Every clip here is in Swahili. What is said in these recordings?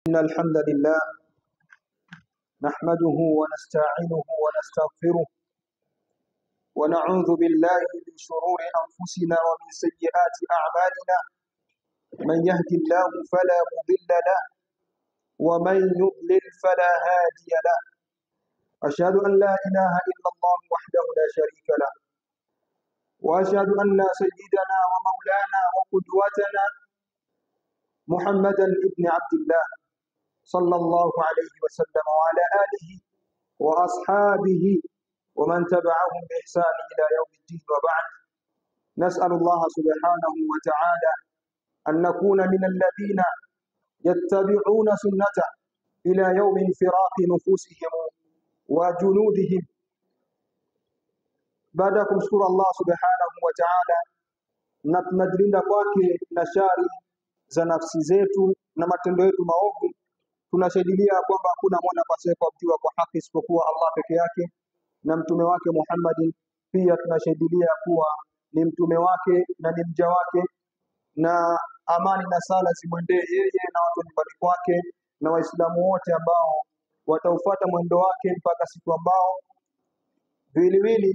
إن الحمد لله نحمده ونستعينه ونستغفره ونعوذ بالله من شرور أنفسنا ومن سيئات أعمالنا. من يهد الله فلا مضل له ومن يضلل فلا هادي له. أشهد أن لا إله إلا الله وحده لا شريك له، وأشهد أن سيدنا ومولانا وقدوتنا محمدا ابن عبد الله صلى الله عليه وسلم وعلى آله وأصحابه ومن تبعهم بإحسان إلى يوم الدين. وبعد، نسأل الله سبحانه وتعالى أن نكون من الذين يتبعون سنته إلى يوم انفراق نفوسهم وجنودهم. baada kumshukuru Allah subhanahu wa ta'ala na tunajilinda kwake na shari za nafsi zetu na matendo yetu maovu, tunashuhudia kwamba hakuna mwana pasiye kuabudiwa kwa haki isipokuwa Allah peke yake na mtume wake Muhammad pia tunashuhudia kuwa ni mtume wake na ni mja wake, na amani na sala zimwendee yeye na watu nyumbani kwake na waislamu wote ambao wataufuata mwendo wake mpaka siku ambao viwiliwili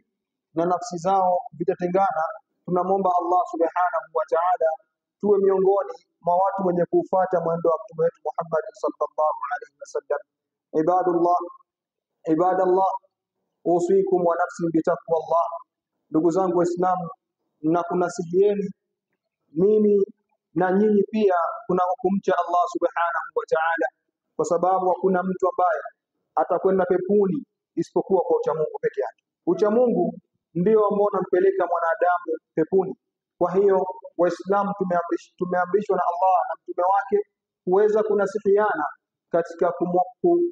na nafsi zao vitatengana. Tunamwomba Allah subhanahu wa ta'ala tuwe miongoni mwa watu wenye kufuata mwendo wa mtume wetu Muhammad sallallahu alaihi wasallam. Ibadallah, usikum wa nafsi bitaqwallah. Ndugu zangu Waislamu, na kunasihieni mimi na nyinyi pia kuna kumcha Allah subhanahu wa ta'ala, kwa sababu hakuna mtu ambaye atakwenda peponi isipokuwa kwa uchamungu peke yake. Uchamungu ndio ambao unampeleka mwanadamu peponi. Kwa hiyo Waislamu tumeamrishwa na Allah na mtume wake kuweza kunasihiana katika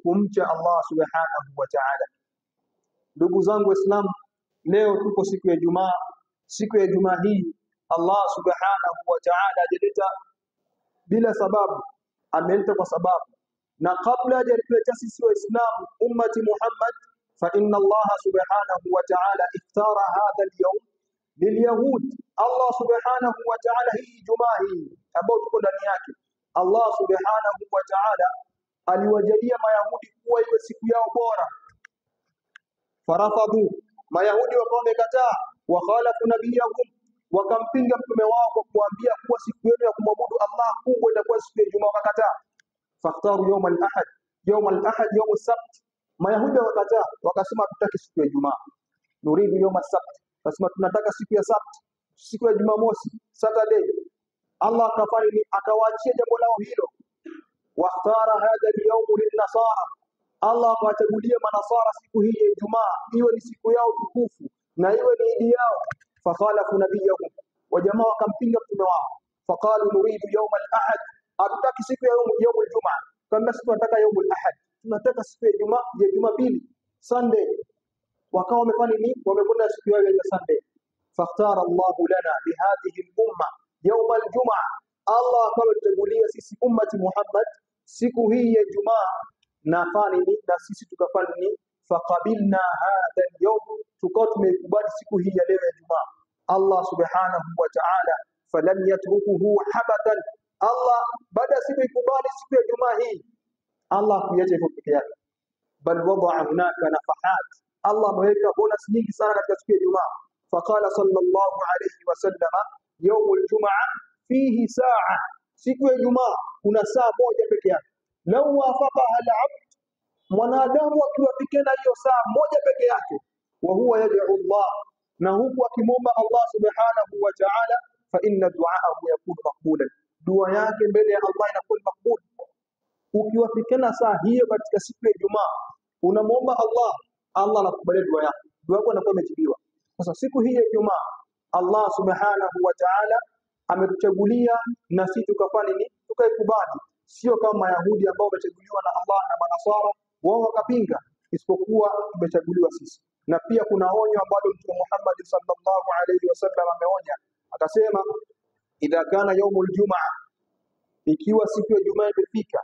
kumcha Allah subhanahu wa ta'ala. Ndugu zangu Waislamu, leo tuko siku ya Ijumaa. Siku ya Ijumaa hii Allah subhanahu wa ta'ala ajaleta bila sababu, ameleta kwa sababu, na kabla hajaleta sisi Waislamu ummati Muhammad, fa inna Allah subhanahu wa ta'ala iftara hadha al-yawm lilyahud. Allah subhanahu wa ta'ala hii Ijumaa hii ambayo tuko ndani yake, Allah subhanahu wa ta'ala aliwajalia Mayahudi kuwa iwe siku yao bora. Farafadhu, Mayahudi wamekataa, wa khalafu nabiyahum, wakampinga mtume wao kwa kuambia kuwa siku yenu ya kumwabudu Allah kubwa itakuwa siku ya Ijumaa, wakakataa. Fakhtaru yawm al-ahad, yawm as-sabt. Mayahudi wakakataa, wakasema tutaki siku ya Ijumaa, nuridu yawm as-sabt, wasema tunataka siku ya Sabt, siku ya Jumamosi, Saturday. Allah akafanya akawaachia jambo lao hilo. Wakhtara hadha al-yawm lin-nasara, Allah akawachagulia manasara siku hii ya Ijumaa iwe ni siku yao tukufu na iwe ni idi yao. Fakhalafu nabiyahum, wa jamaa wakampinga mtume wao. Faqalu nuridu yawm al-ahad, hatutaki siku ya yawm al-jumaa, kama sisi tunataka yawm al-ahad, tunataka siku ya Ijumaa, ya Jumapili, Sunday. Wakawa wamefanya nini? Wamekwenda siku yao ya Sunday. Fakhtara Allah lana bihadhihi al-umma yawm al-jumaa, Allah akawachagulia sisi ummati Muhammad siku hii ya Ijumaa, na fani ni na sisi tukafanya ni faqabilna hadha al-yawm, tukao tumekubali siku hii ya leo ya Ijumaa. Allah subhanahu wa ta'ala falam yatrukuhu habatan, Allah baada siku ikubali siku ya Ijumaa hii, Allah kuiacha hivyo peke yake, bal wadaa hunaka nafahat, Allah ameweka bonus nyingi sana katika siku ya Ijumaa. Faqala sallallahu alayhi wasallam, yawm al-jum'a fihi sa'a, siku ya Ijumaa kuna saa moja peke yake. Law wafaqaha al-'abd, mwanadamu akiwafikana hiyo saa moja peke yake, wa huwa yad'u Allah, na huku akimwomba Allah subhanahu wa ta'ala, fa inna du'aahu yakunu maqbulan, dua yake mbele ya Allah inakuwa makbul. Ukiwafikana saa hiyo katika siku ya Ijumaa unamwomba Allah, Allah anakubali dua yako, dua yako inakuwa imejibiwa. Sasa siku hii ya Ijumaa Allah subhanahu wa ta'ala ametuchagulia na sisi tukafanya nini? Tukaikubali. Sio kama Mayahudi ambao wamechaguliwa na Allah na Manasara wao wakapinga, isipokuwa tumechaguliwa sisi. Na pia kuna onyo ambalo Mtume Muhammad sallallahu alaihi wasallam ameonya, akasema idha kana yaumul jumaa, ikiwa siku ya Ijumaa imefika,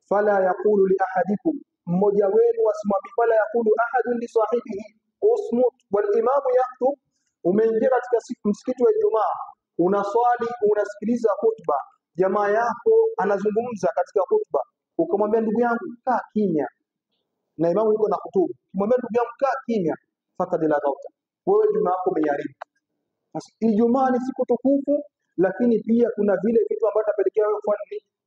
fala yaqulu li ahadikum, mmoja wenu asimwambie, fala yaqulu ahadun li sahibihi usmut wal imamu yaktub. Umeingia katika siku msikiti wa Ijumaa, unaswali, unasikiliza khutba, jamaa yako anazungumza katika khutba, ukamwambia ndugu yangu kaa kimya, na imamu yuko na hutubu, ukimwambia ndugu yangu kaa kimya, fakad laghauta, wewe Ijumaa yako umeharibu. Basi Ijumaa ni siku tukufu, lakini pia kuna vile vitu ambavyo vitapelekea wewe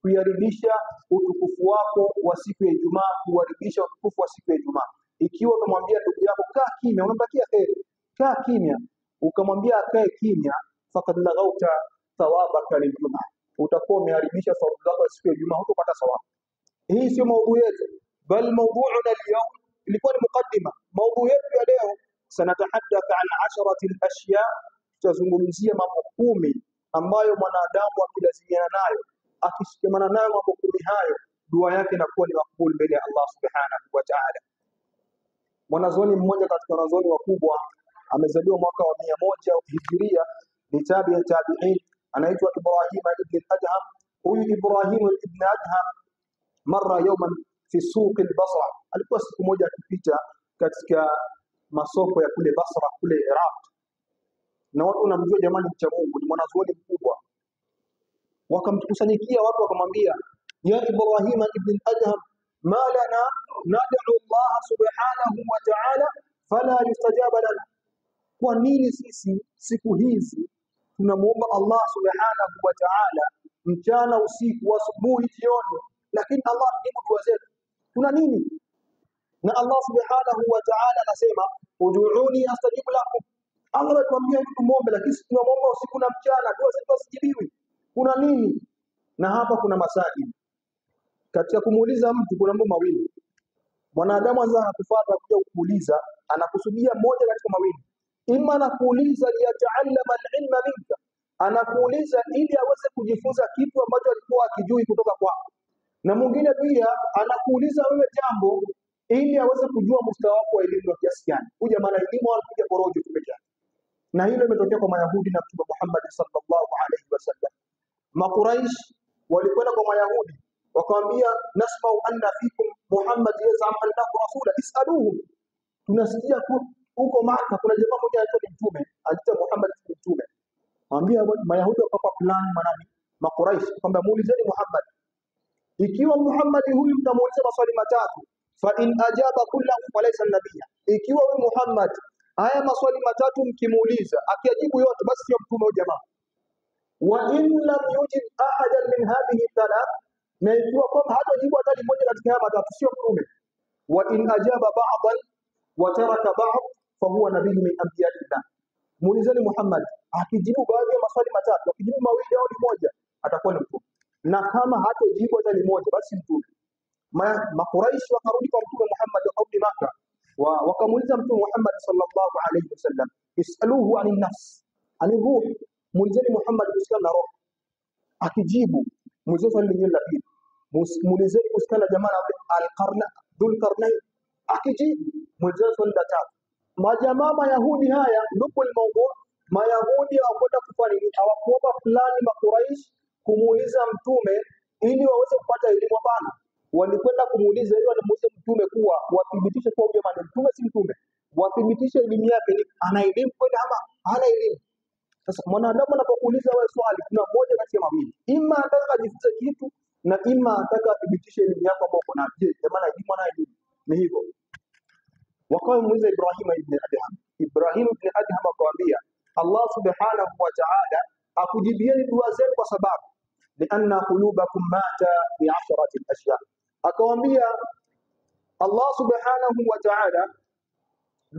kuharibisha utukufu wako wa siku ya Ijumaa, kuharibisha utukufu wa siku ya Ijumaa. Ikiwa unamwambia ndugu yako kaa kimya, unamtakia kheri, kaa kimya, ukamwambia akae kimya, fakad laghauta thawabaka liljumaa, utakuwa umeharibisha thawabu zako siku ya Ijumaa, hutopata thawabu. Hii sio maudhui yetu, bal mawdu'una al-yawm ilikuwa ni mukaddima. Maudhui yetu ya leo, sanatahaddatha an 10 al-ashya, tutazungumzia mambo 10 ambayo mwanadamu akilazimiana nayo, akishikamana nayo mambo 10 hayo, dua yake inakuwa ni makbul mbele ya Allah subhanahu wa ta'ala. Mwanazuoni mmoja katika wanazuoni wakubwa amezaliwa mwaka wa 100 Hijiria, ni tabi'in, anaitwa Ibrahim ibn Adham. Huyu Ibrahim ibn Adham mara yawman fi suq al-Basra, alikuwa siku moja akipita katika masoko ya kule Basra kule Iraq, na watu wanamjua jamani, mcha Mungu, ni mwanazuoni mkubwa. Wakamtukusanyikia watu wakamwambia, ya Ibrahim ibn Adham, ma lana nad'u Allah subhanahu wa ta'ala fala yustajaba lana, kwa nini sisi siku hizi tunamuomba Allah subhanahu wa ta'ala mchana, usiku, asubuhi, jioni, lakini Allah hajibu dua zetu? Kuna nini? Na Allah subhanahu wa ta'ala anasema ud'uuni astajibu lakum. Allah anatuambia tumuombe, lakini sisi tunamuomba usiku na mchana, dua zetu zisijibiwi. Kuna nini? Na hapa kuna masaili katika kumuuliza mtu. Kuna mambo mawili mwanadamu anza anakufuata kuja kukuuliza, anakusudia moja katika mawili: ima anakuuliza liyataallama al-ilma minka, anakuuliza ili aweze kujifunza kitu ambacho alikuwa akijui kutoka kwako, na mwingine pia anakuuliza wewe jambo ili aweze kujua mustawa wako wa elimu kiasi gani. Huja maana elimu anakuja porojo tu pekee. Na hilo limetokea kwa Mayahudi na Mtume Muhammad sallallahu alaihi wasallam. Makuraish walikwenda kwa Mayahudi wakamwambia, nasma'u anna fikum Muhammad yaz'am annahu rasula is'aluhu, tunasikia huko Maka kuna jamaa mmoja anaitwa mtume, anaitwa Muhammad mtume. Mwambie Mayahudi wakapa plan manani Makuraish kwamba muulizeni Muhammad, ikiwa Muhammad huyu mtamuuliza maswali matatu, fa in ajaba kullahu falaysa nabiyya, ikiwa huyu Muhammad haya maswali matatu mkimuuliza akijibu yote, basi sio mtume wa jamaa. Wa in lam yujib ahadan min hadhihi thalath, na ikiwa kwamba hatajibu hata moja katika haya matatu, sio mtume. Wa in ajaba ba'dan wa taraka ba'd fa huwa nabiyyun min anbiya'illah, muulizeni Muhammad, akijibu baadhi ya maswali matatu, akijibu mawili au moja, atakuwa ni mtume, na kama hatajibu hata moja, basi mtume. Makuraish wakarudi kwa Mtume Muhammad, wakarudi Maka, wakamuuliza Mtume Muhammad sallallahu alaihi wasallam, isaluhu anin nafs ani ruh, muulizeni Muhammad kuhusiana na roho. Akijibu muulizeni swali lingine la pili, muulizeni kuhusiana na jamaa al-qarna Dhul-Qarnayn. Akijibu muulizeni swali la tatu. Majamaa Mayahudi haya ndugu al-mawdu, Mayahudi hawakwenda kufanya nini? Hawakuomba fulani Makuraish kumuuliza Mtume ili waweze kupata elimu bana, walikwenda kumuuliza ili wanamuuliza Mtume kuwa wathibitishe kwa jamani Mtume si mtume, wathibitishe elimu yake, ni ana elimu kweli ama hana elimu. Sasa mwanadamu anapokuuliza wewe swali, kuna moja kati ya mawili: ima anataka ajifunze kitu, na ima anataka athibitishe elimu yako ambayo uko nayo. Je, jamani elimu ana elimu? Ni hivyo. Wakawa muuliza Ibrahim ibn Adham. Ibrahim ibn Adham akamwambia, Allah subhanahu wa ta'ala akujibieni dua zenu kwa sababu lianna qulubakum mata bi 10 al-ashya. Akamwambia Allah subhanahu wa ta'ala,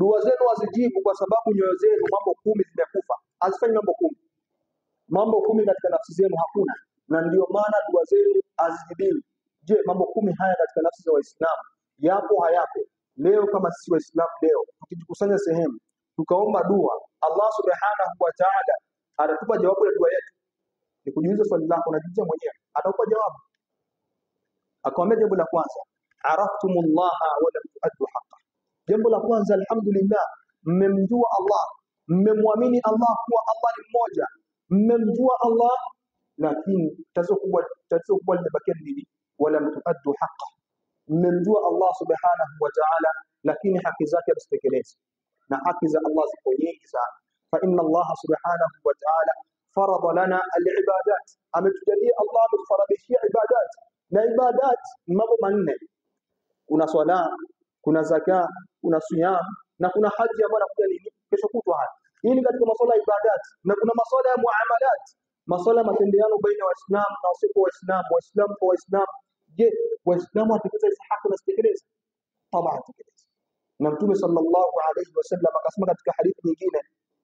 dua zenu wazijibu kwa sababu nyoyo zenu mambo 10 zimekufa, hazifanyi mambo 10. Mambo 10 katika nafsi zenu hakuna, na ndio maana dua zenu hazijibiwi. Je, mambo 10 haya katika nafsi za Waislamu yapo hayapo? Leo kama sisi Waislamu leo tukijikusanya sehemu tukaomba dua, Allah subhanahu wa ta'ala atatupa jawabu la dua yetu. Ni kujiuliza swali lako na jibu mwenyewe, atakupa jawabu. Akamwambia jambo la kwanza, araftumullah wa lam tu'addu haqqa. Jambo la kwanza, alhamdulillah, mmemjua Allah, mmemwamini Allah kuwa Allah ni mmoja, mmemjua Allah, lakini tatizo kubwa limebakia nini? Wala tu'addu haqqa. Mmemjua Allah subhanahu wa ta'ala, lakini haki zake msitekeleze. Na haki za Allah ziko nyingi sana. Fa inna Allah subhanahu wa ta'ala farada lana al-ibadat, ametujalia Allah ametufaradhishia ibadat. Na ibadat mambo manne, kuna swala, kuna zaka, kuna siyam na kuna haji ambayo inakuja lini? Kesho kutwa. Haya hii ni katika masuala ya ibadat. Na kuna masuala ya muamalat, masuala ya matendeano baina ya Waislamu na wasio Waislamu, Waislamu kwa Waislamu. Je, Waislamu watekeleza hizo haki na sitekeleza? Tabaan tekeleza. Na Mtume sallallahu alayhi wasallam akasema katika hadithi nyingine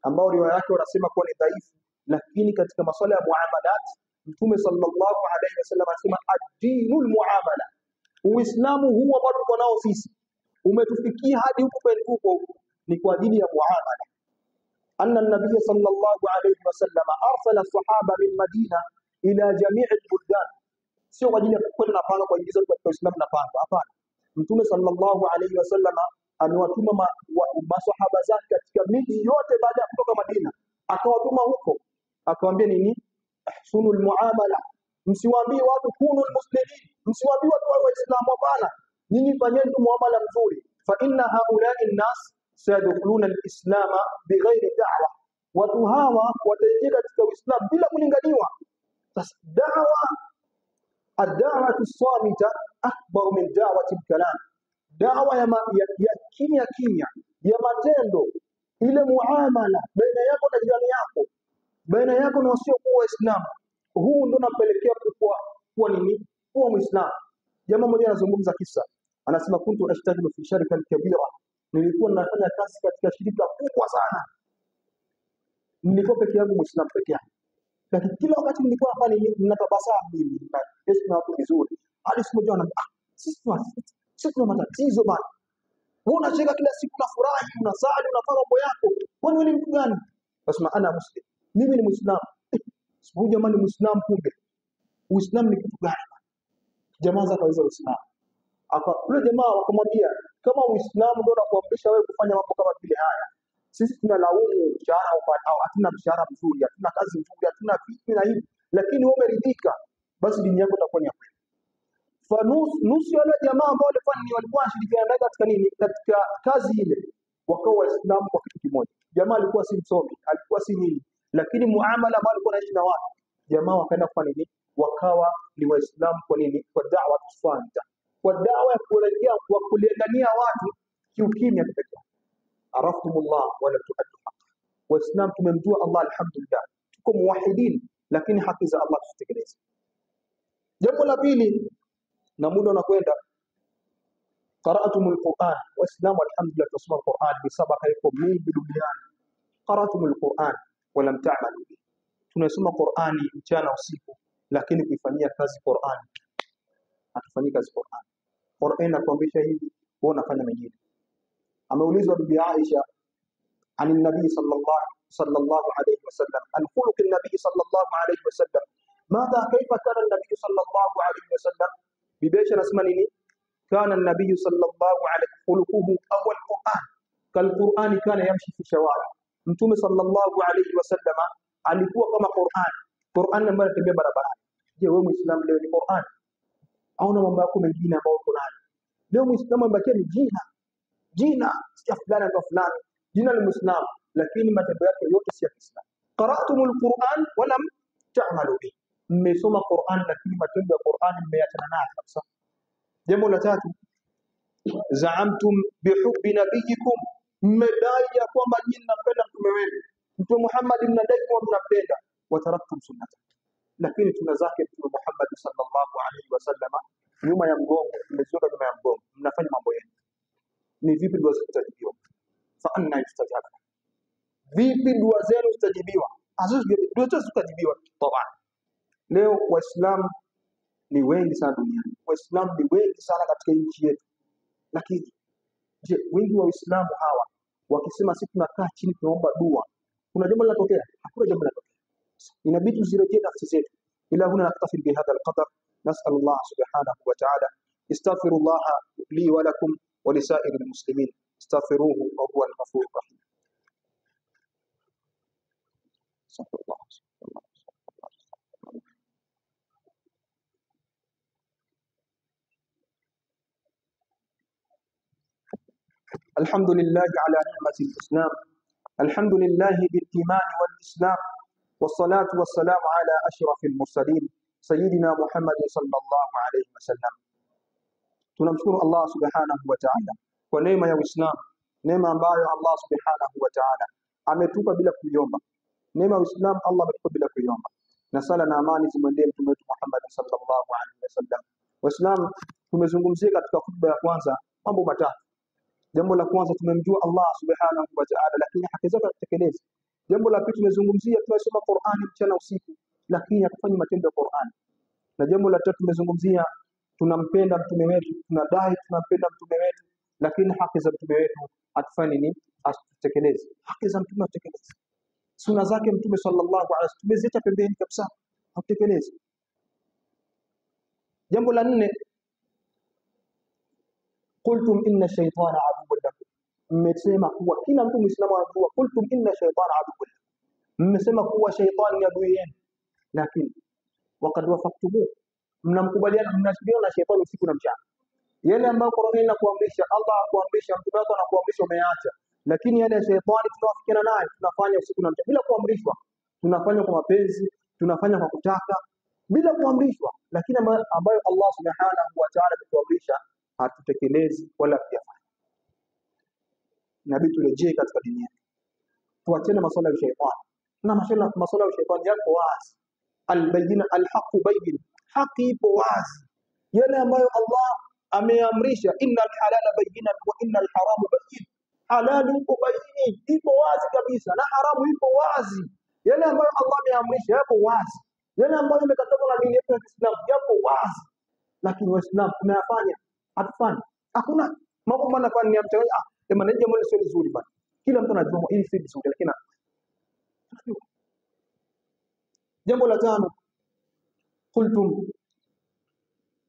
ambao riwaya yake wanasema kuwa ni dhaifu, lakini katika masuala ya muamalat Mtume sallallahu alayhi wasallam anasema ad-dinul muamala, Uislamu huu ambao tuko nao sisi umetufikia hadi huko penye ni kwa ajili ya muamala. Anna an-nabiy sallallahu alayhi wasallam arsala sahaba min Madina ila jami' al-buldan, sio kwa ajili ya kwenda na panga kuingiza katika Uislamu na panga, hapana. Mtume sallallahu alayhi wasallam amewatuma maswahaba zake katika miji yote baada ya kutoka Madina, akawatuma huko, akawaambia nini? Ihsunul muamala, msiwaambie watu kunul muslimin, msiwaambie watu wawe Waislamu, hapana, nyinyi fanyeni muamala mzuri. Fa inna haula'i an-nas sayadkhuluna al-islam bighairi da'wa, watu hawa wataingia katika Uislamu bila kulinganiwa. Sasa da'wa, ad-da'watu as-samita akbar min da'wati al-kalam, da'wa ya kimya kimya ya matendo, ile muamala baina yako na jirani yako, baina yako na wasio kuwa Waislamu, huu ndio unapelekea kuwa nini? Kuwa Muislamu. Jamaa mmoja anazungumza kisa, anasema kuntu ashtagilu fi sharika kabira, nilikuwa nafanya kazi katika shirika kubwa sana, nilikuwa peke yangu, Muislamu peke yangu, lakini kila wakati nilikuwa nafanya nini? Ninatabasamu mimi na heshima yako vizuri. Hadi siku moja sisi tuna matatizo bana, wewe unacheka kila siku, unafurahi, unasali, unafanya mambo yako, kwani wewe ni mtu gani? Nasema ana muslim, mimi ni Muislamu. Siku jamani, Muislamu kumbe Uislamu ni kitu gani? Jamaa za kaweza Uislamu. Yule jamaa wakamwambia, kama Uislamu ndio unakuamrisha wewe kufanya mambo kama vile haya, sisi tunalaumu mshahara au hatuna mshahara mzuri, hatuna kazi nzuri, hatuna vipi na hivi, lakini wewe umeridhika, basi dini yako itakuwa ni kweli. Nusu wale jamaa ambao walikuwa wanashirikiana katika nini? Katika kazi ile, wakawa Waislamu kwa kitu kimoja. Jamaa alikuwa si msomi, alikuwa si nini, lakini muamala ambao alikuwa anaishi na watu, jamaa wakaenda kwa nini? Wakawa ni Waislamu. Kwa nini? Kwa da'wa tusfanta, kwa da'wa ya kuelekea kwa kulingania watu kiukimya pekee. Araftumullah wala tuaddu haqq. Waislamu tumemjua Allah alhamdulillah, tuko muwahidin, lakini haki za Allah tusitekeleze. Jambo la pili, na muda unakwenda, qara'tumul Qur'an. Waislamu alhamdulillah tusoma Qur'an bisabaka yakum mingi duniani. Qara'tumul Qur'an wa lam ta'malu bihi, tunasoma Qur'ani mchana usiku, lakini kuifanyia kazi Qur'an hatufanyi kazi Qur'an. Qur'an inakuambia hivi, wewe unafanya mengine. Ameulizwa bibi Aisha ani nabii sallallahu alayhi wasallam, an khuluq an-nabii sallallahu alayhi wasallam, madha kaifa kana an-nabii sallallahu alayhi wasallam. Bibi Aisha anasema nini? Kana an-nabii sallallahu alayhi khuluquhu awwal Qur'an kal-Qur'ani kana yamshi fi shawari. Mtume sallallahu alayhi wasallam alikuwa kama Qur'an, Qur'an ambayo inatembea barabarani. Je, wewe Muislamu leo ni Qur'an au na mambo yako mengine ambayo uko nayo? Leo Muislamu ambaye ni jina si fulani na fulani, jina ni Muislamu, lakini matendo yake yote si ya Kiislamu. Qara'tumul Qur'an wa lam ta'malu bihi, mmesoma Qur'an lakini matendo ya Qur'an mmeyachana nayo kabisa. Jambo la tatu, za'amtum bihubbi nabiyikum, mmedai ya kwamba nyinyi mnampenda mtume wenu Mtume Muhammad, mnadai kwamba mnampenda, wa taraktum sunnata, lakini tuna zake Mtume Muhammad sallallahu alaihi wasallam nyuma ya mgongo, mmezoka nyuma ya mgongo, mnafanya mambo yenu. Ni vipi dua zitajibiwa? Fa anna yustajab, vipi dua zenu zitajibiwa? Dua zetu zitajibiwa taban. Leo Waislamu ni wengi sana duniani, Waislamu ni wengi sana katika nchi yetu, lakini je, wengi wa Waislamu hawa wakisema sisi tunakaa chini tunaomba dua, kuna jambo linatokea? Hakuna jambo linatokea. Inabidi tuzirejee nafsi zetu. Ila huna naktafi bihadha alqadar. نسأل الله سبحانه وتعالى استغفر الله لي ولكم ولسائر المسلمين استغفروه وهو الغفور الرحيم. استغفر الله. الحمد لله على نعمة الإسلام، الحمد لله بالإيمان والإسلام، wassalatu wassalamu ala ashrafil mursalin sayyidina Muhammad sallallahu alayhi wasallam. Tunamshukuru Allah subhanahu wa ta'ala kwa neema ya Uislamu, neema ambayo Allah subhanahu wa ta'ala ametupa bila kuiomba. Neema ya Uislamu Allah ametupa bila kuiomba. Na sala na amani zimwendee mtume wetu Muhammad sallallahu alaihi wasallam. Waislamu, tumezungumzia katika khutba ya kwanza mambo matatu. Jambo la kwanza, tumemjua Allah subhanahu wa ta'ala lakini haki zake hatutekelezi. Jambo la pili, tumezungumzia tunasoma Qur'ani mchana usiku lakini hatufanyi matendo ya Qur'ani. Na jambo la tatu, tumezungumzia tunampenda mtume wetu, tunadai tunampenda mtume wetu lakini haki za mtume wetu hatufanyi nini? Hatutekelezi. Haki za mtume hatutekelezi. Sunna zake mtume sallallahu alaihi wasallam tumeziacha pembeni kabisa, hatutekelezi. Jambo la nne, qultum inna shaytana aduwwun lakum, mmesema kuwa kila mtu Muislamu anajua, qultum inna shaytana aduwwun lakum, mmesema kuwa shaytani ni adui yenu, lakini waqad wafaqtumu, mnamkubaliana, mnashirikiana na shaytani usiku na mchana. Yale ambayo Qur'ani inakuamrisha, Allah akuamrisha, mtume wako anakuamrisha, umeacha. Lakini yale ya shaytani tunawafikiana naye, tunafanya usiku na mchana bila kuamrishwa. Tunafanya kwa mapenzi, tunafanya kwa kutaka bila kuamrishwa, lakini ambayo Allah subhanahu wa ta'ala ametuamrisha hatutekelezi wala kuyafanya. Inabidi turejee katika dini yetu, tuachane masuala ya shaytani. Na masuala ya shaytani yako wazi, albayina alhaqu bayyin, haki ipo wazi. Yale ambayo Allah ameamrisha, innal halala bayyinan wa innal harama bayyin, halali ipo bayini, ipo wazi kabisa, na haramu ipo wazi. Yale ambayo Allah ameamrisha yapo wazi, yale ambayo yamekatazwa na dini yetu ya Kiislamu yapo wazi. Lakini Waislamu tunayafanya? Hatufanyi. Hakuna mambo manafanya ya mchana, jamani jambo sio nzuri bana. Kila mtu anajua hili si nzuri, lakini jambo la tano, qultum,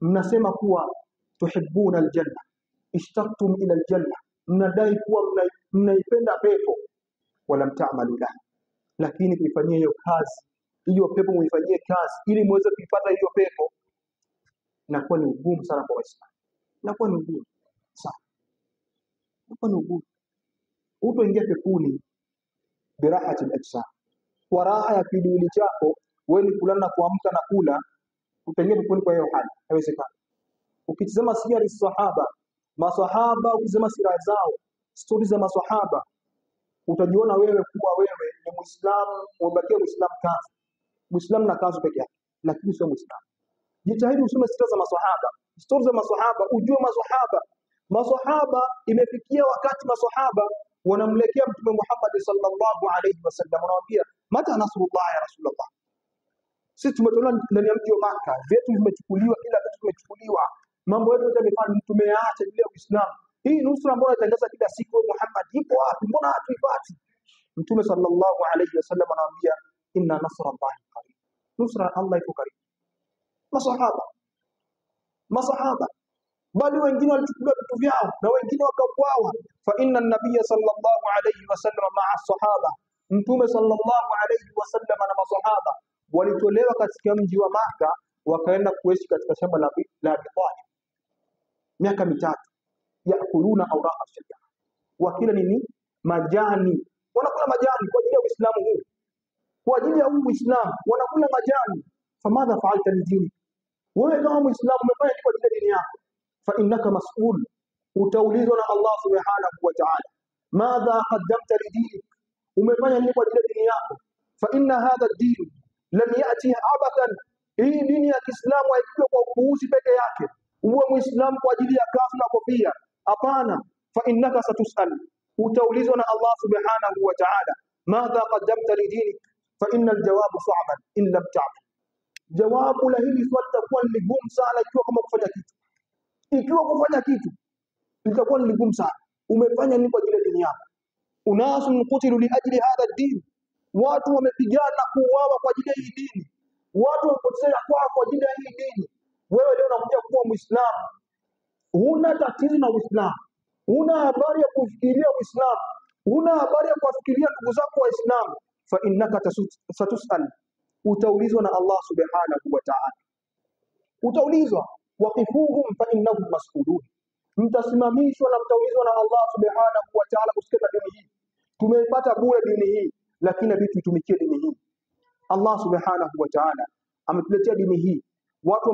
mnasema kuwa tuhibbuna aljanna, ishtaqtum ila aljanna, mnadai kuwa mnaipenda pepo, wala mta'malu la, lakini kuifanyia hiyo kazi, hiyo pepo muifanyie kazi ili muweze kuipata hiyo pepo, inakuwa ni ugumu sana kwa Waislamu. Inakuwa ni ugumu sana. Inakuwa ni ugumu. Utoingia peponi birahati al-ajsa, kwa raha ya kiduli chako wewe, ni kulala na kuamka na kula, utaingia peponi kwa hiyo hali? Haiwezekani. Ukitazama sira sahaba, masahaba, ukisema sira zao, stori za masahaba, utajiona wewe kuwa wewe ni Muislamu, umebakia Muislamu kazi. Muislamu na kazi peke yake, lakini sio Muislamu. Jitahidi usome sira za masahaba, stori za masahaba, ujue masahaba imefikia wakati masahaba wanamlekea Mtume Muhammad sallallahu alayhi wasallam, wanamwambia mata nasrullah ya Rasulullah, sisi tumetolewa ndani ya mji wa Makkah, vitu vimechukuliwa, kila kitu kimechukuliwa, mambo yetu yote yamefanya, tumeacha ile Uislamu. Hii nusra ambayo inatangaza kila siku Muhammad ipo wapi? Mbona hatuipati? Mtume sallallahu alayhi wasallam anawaambia inna nasrallahi qarib, nusra Allah iko karibu. Masahaba bali wengine walichukua vitu vyao na wengine wakauawa. Fa inna an-nabiy sallallahu alayhi wasallam ma'a sahaba, Mtume sallallahu alayhi wasallam na masahaba walitolewa katika mji wa Maka, wakaenda kuishi katika shamba la Abi Talib miaka mitatu. Yakuluna awraqa shajara, wakila nini? Majani. Wanakula majani kwa ajili ya Uislamu huu, kwa ajili ya Uislamu wanakula majani. Famadha fa'alta lidini, wewe kama Muislamu umefanya nini kwa ajili ya dini yako? Fa innaka mas'ul, utaulizwa na Allah subhanahu wa ta'ala, madha qaddamta lidinik, umefanya nini kwa ajili ya dini yako? Fa inna hadha ad-din lam ya'ti abathan, hii dini ya Kiislamu haikuja kwa upuuzi peke yake, uwe Muislamu kwa ajili ya kafu na kofia. Hapana. Fa innaka satus'al, utaulizwa na Allah subhanahu wa ta'ala, madha qaddamta lidinik, fa inna al-jawabu sa'ban in lam ta'mal, jawabu la hili swali litakuwa ni gumu sana ikiwa kama kufanya kitu. Ikiwa kufanya kitu litakuwa ni gumu sana. Umefanya nini kwa ajili ya dini yako? Unasun qutilu li ajli hadha ad-din, watu wamepigana kuuawa kwa ajili ya hii dini, watu wamepoteza kwa ajili ya hii dini. Wewe leo unakuja kuwa Muislamu, huna tatizo na Uislamu, huna habari ya kufikiria Uislamu, huna habari ya kufikiria ndugu zako Waislamu. Fa innaka satus'al, utaulizwa na Allah subhanahu wa ta'ala. Utaulizwa, waqifuhum fa innahum mas'ulun, mtasimamishwa na mtaulizwa na Allah subhanahu wa ta'ala kusikia dini hii. Tumeipata bure dini hii, lakini vitu tutumikie dini hii. Allah subhanahu wa ta'ala ametuletea dini hii. Watu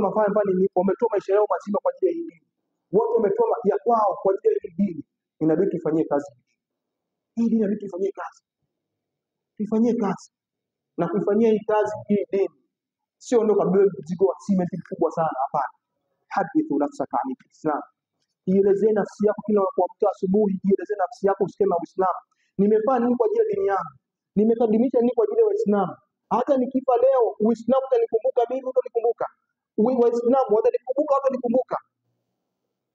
wametoa maisha yao mazima kwa ajili ya hii dini. Watu wametoa ya kwao kwa ajili ya hii dini. Inabidi tufanyie kazi. Hii dini inabidi tufanyie kazi. Tuifanyie kazi. Na kuifanyia hii kazi hii dini sio ndio kabla mzigo wa cement mkubwa sana, hapana. Hadithu nafsaka ani Islam. Ielezee nafsi yako kila unapoamka asubuhi, ielezee nafsi yako useme Uislamu. Nimefanya nini kwa ajili ya dini yangu? Nimekadimisha nini kwa ajili ya Uislamu? Hata nikifa leo, Uislamu utanikumbuka mimi, utanikumbuka. Waislamu watanikumbuka, watanikumbuka.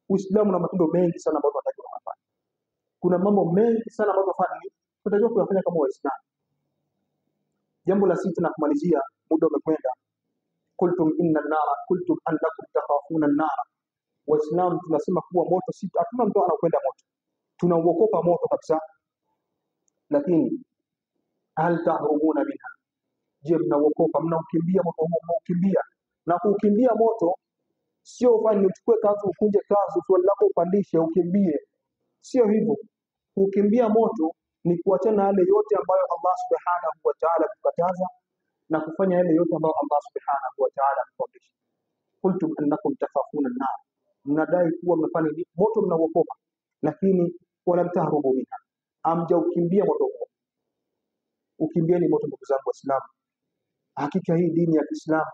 Uislamu na matendo mengi sana ambayo tunatakiwa kufanya. Kuna mambo mengi sana ambayo tunatakiwa kuyafanya kama Waislamu. Jambo la sita na kumalizia, muda umekwenda. Qultum inna an-nara qultum annakum takhafuna an-nara. Waislamu tunasema kuwa moto si hatuna mtu anakwenda moto. Tunauokopa moto kabisa. Lakini hal tahrumuna minha? Je, mnauokopa, mnaukimbia moto huo, mnaukimbia? Na kukimbia moto sio ufanye uchukue kanzu ukunje kanzu swali lako upandishe ukimbie. Sio hivyo. Kukimbia moto ni kuachana yale yote ambayo Allah subhanahu wa ta'ala amekataza na kufanya yale yote ambayo Allah subhanahu wa ta'ala ameamrisha. Qultum annakum takhafuna an-nar. Mnadai kuwa mnafanya moto, mnauokopa, lakini wala mtahrubu minha, amjaukimbia moto huo. Ukimbieni moto, ndugu zangu Waislamu. Hakika hii dini ya Kiislamu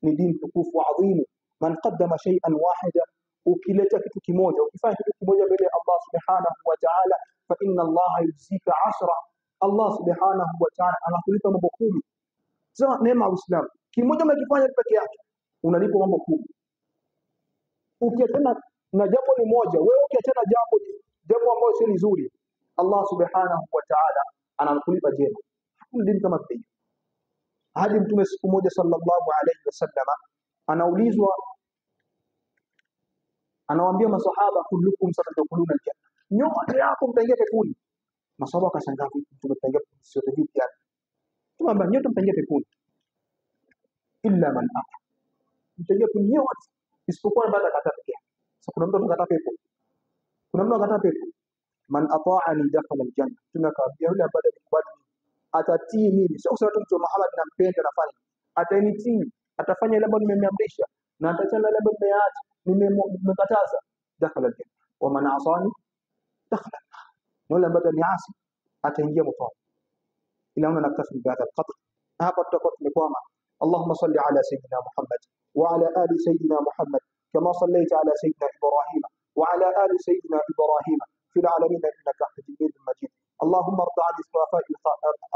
ni dini tukufu adhimu. Man qaddama shay'an wahida, ukileta kitu kimoja, ukifanya kitu kimoja mbele ya Allah subhanahu wa ta'ala, fa inna Allah yujzika 10. Allah subhanahu wa ta'ala anakulipa mambo 10. Sasa neema ya Uislamu, kimoja umekifanya peke yake unalipa mambo 10. Ukiachana na jambo ni moja, wewe ukiachana jambo ambalo sio nzuri, Allah subhanahu wa ta'ala anakulipa jema. Hakuna dini kama hii. Hadi Mtume siku moja sallallahu alayhi wasallam anaulizwa, anawaambia masahaba, kullukum satadkhuluna aljanna, nyote yako mtaingia peponi. Masahaba wakashangaa, Mtume mtaingia peponi sio vipi yani? Tunaambia nyote mtaingia peponi illa man ata, mtaingia peponi nyote isipokuwa baada ya kata pekee. Sasa kuna mtu anakataa pepo, kuna mtu anakataa pepo. Man ata'ani dakhala aljanna, tunakaambia yule ambaye alikubali atatii mimi, sio kusema tu mtu Muhammad nampenda nafanya, atanitii, atafanya ile ambayo nimeamrisha na atachana ile ambayo nimeacha, nimekataza, dakhala aljanna. Wa man asani dakhala an-nar, yule ambaye niasi ataingia motoni. Ila una naktafi bihadha alqadr. Hapa tutakuwa tumekwama. Allahumma salli ala sayyidina Muhammad wa ala ali sayyidina Muhammad kama sallaita ala sayyidina Ibrahim wa ala ali sayyidina Ibrahim fil alamin innaka Hamidum Majid. اللهم ارض عن الخلفاء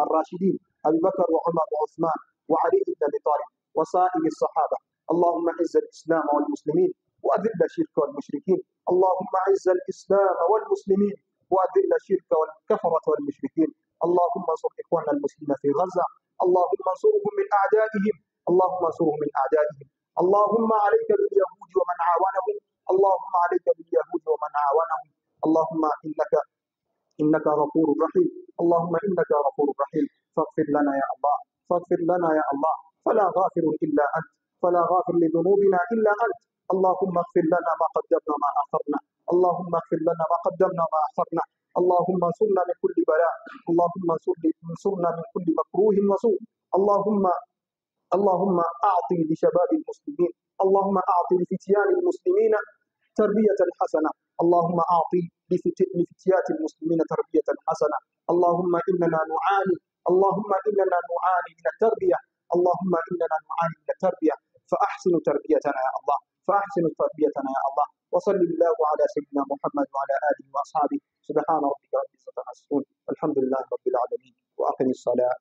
الراشدين ابي بكر وعمر وعثمان وعلي بن ابي طالب وسائر الصحابه. اللهم اعز الاسلام والمسلمين واذل الشرك والمشركين. اللهم اعز الاسلام والمسلمين واذل الشرك والكفره والمشركين. اللهم انصر اخواننا المسلمين في غزه. اللهم انصرهم من اعدائهم. اللهم انصرهم من اعدائهم. اللهم عليك باليهود ومن عاونهم. اللهم عليك باليهود ومن عاونهم. اللهم إنك غفور رحيم. اللهم إنك غفور رحيم. فاغفر لنا يا الله، فاغفر لنا يا الله، فلا غافر إلا أنت، فلا غافر لذنوبنا إلا أنت. اللهم اغفر لنا ما قدمنا ما أخرنا. اللهم اغفر لنا ما قدمنا ما أخرنا. اللهم انصرنا من كل بلاء. اللهم انصرنا من كل مكروه وسوء. اللهم أعطي لشباب المسلمين، اللهم أعطي لفتيان المسلمين تربية حسنة. اللهم أعطي لفتيات المسلمين تربية حسنة. اللهم إننا نعاني، اللهم إننا نعاني من التربية، اللهم إننا نعاني من التربية، فأحسن تربيتنا يا الله، فأحسن تربيتنا يا الله. وصل الله على سيدنا محمد وعلى آله وأصحابه. سبحان ربك رب العزة عما يصفون، والحمد لله رب العالمين، وأقم الصلاة.